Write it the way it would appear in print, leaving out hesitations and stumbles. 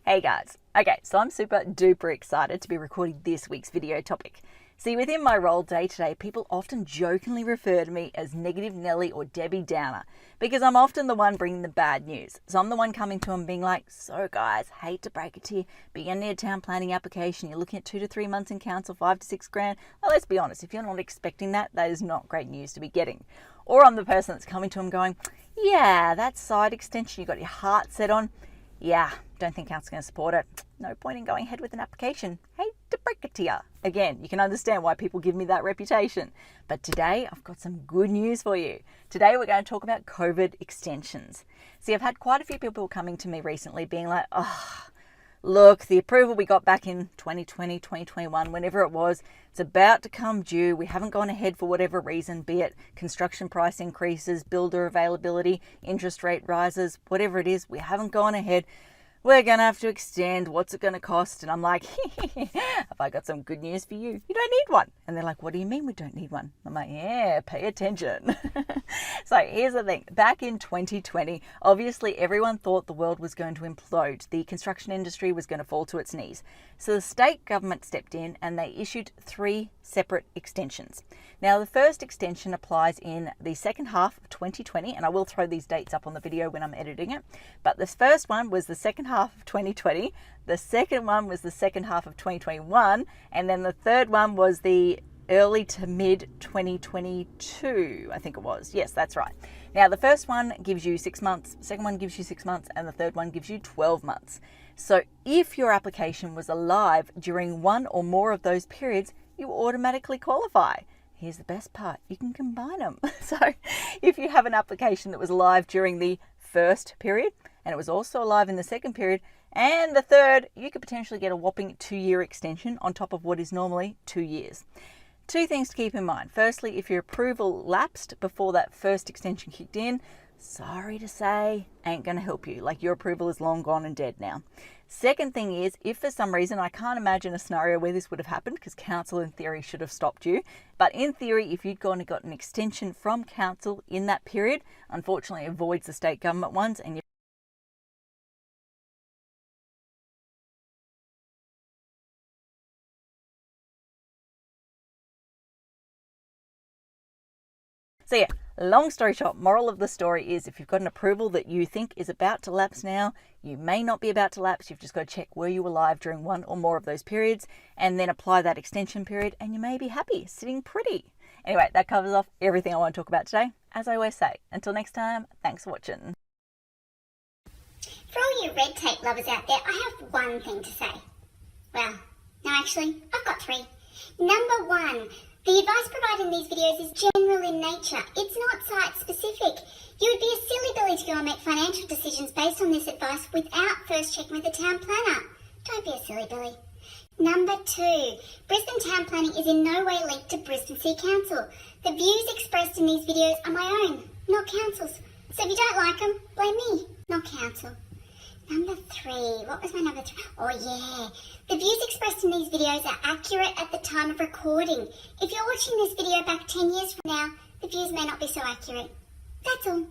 Hey guys, okay, so I'm super duper excited to be recording this week's video topic. See, within my role day to day, people often jokingly refer to me as Negative Nelly or Debbie Downer because I'm often the one bringing the bad news. So I'm the one coming to them being like, so guys, hate to break it to you, but you're near town planning application, you're looking at 2 to 3 months in council, 5 to 6 grand. Well, let's be honest, if you're not expecting that, that is not great news to be getting. Or I'm the person that's coming to them going, yeah, that side extension you got your heart set on, yeah, don't think council's going to support it. No point in going ahead with an application. Hate to break it to you. Again, you can understand why people give me that reputation. But today, I've got some good news for you. Today, we're going to talk about COVID extensions. See, I've had quite a few people coming to me recently being like, oh, look, the approval we got back in 2020, 2021, whenever it was, it's about to come due. We haven't gone ahead for whatever reason, be it construction price increases, builder availability, interest rate rises, whatever it is, we haven't gone ahead. We're going to have to extend. What's it going to cost? And I'm like, have I got some good news for you? You don't need one. And they're like, what do you mean we don't need one? I'm like, yeah, pay attention. So here's the thing. Back in 2020, obviously everyone thought the world was going to implode. The construction industry was going to fall to its knees. So the state government stepped in and they issued 3 separate extensions. Now, the first extension applies in the second half of 2020, and I will throw these dates up on the video when I'm editing it. But this first one was the second half of 2020, the second one was the second half of 2021, and then the third one was the early to mid 2022, I think it was. Yes, that's right. Now, the first one gives you 6 months, second one gives you 6 months, and the third one gives you 12 months. So if your application was alive during one or more of those periods, you automatically qualify. Here's the best part, you can combine them. So if you have an application that was live during the first period and it was also alive in the second period and the third, you could potentially get a whopping 2-year extension on top of what is normally 2 years. 2 things to keep in mind. Firstly, if your approval lapsed before that first extension kicked in, sorry to say, ain't going to help you. Like, your approval is long gone and dead now. Second thing is, if for some reason, I can't imagine a scenario where this would have happened because council in theory should have stopped you. But in theory, if you'd gone and got an extension from council in that period, unfortunately it avoids the state government ones and you So yeah, long story short, moral of the story is if you've got an approval that you think is about to lapse now, you may not be about to lapse. You've just got to check were you alive during one or more of those periods and then apply that extension period and you may be happy, sitting pretty. Anyway, that covers off everything I want to talk about today. As I always say, until next time, thanks for watching. For all you red tape lovers out there, I have one thing to say. Well, no, actually, I've got 3. Number 1, the advice provided in these videos is general in nature. It's not site-specific. You would be a silly Billy to go and make financial decisions based on this advice without first checking with the town planner. Don't be a silly Billy. Number 2, Brisbane town planning is in no way linked to Brisbane City Council. The views expressed in these videos are my own, not council's. So if you don't like them, blame me, not council. Number 3, what was my number 3? Oh yeah, the views expressed in these videos are accurate at the time of recording. If you're watching this video back 10 years from now, the views may not be so accurate. That's all.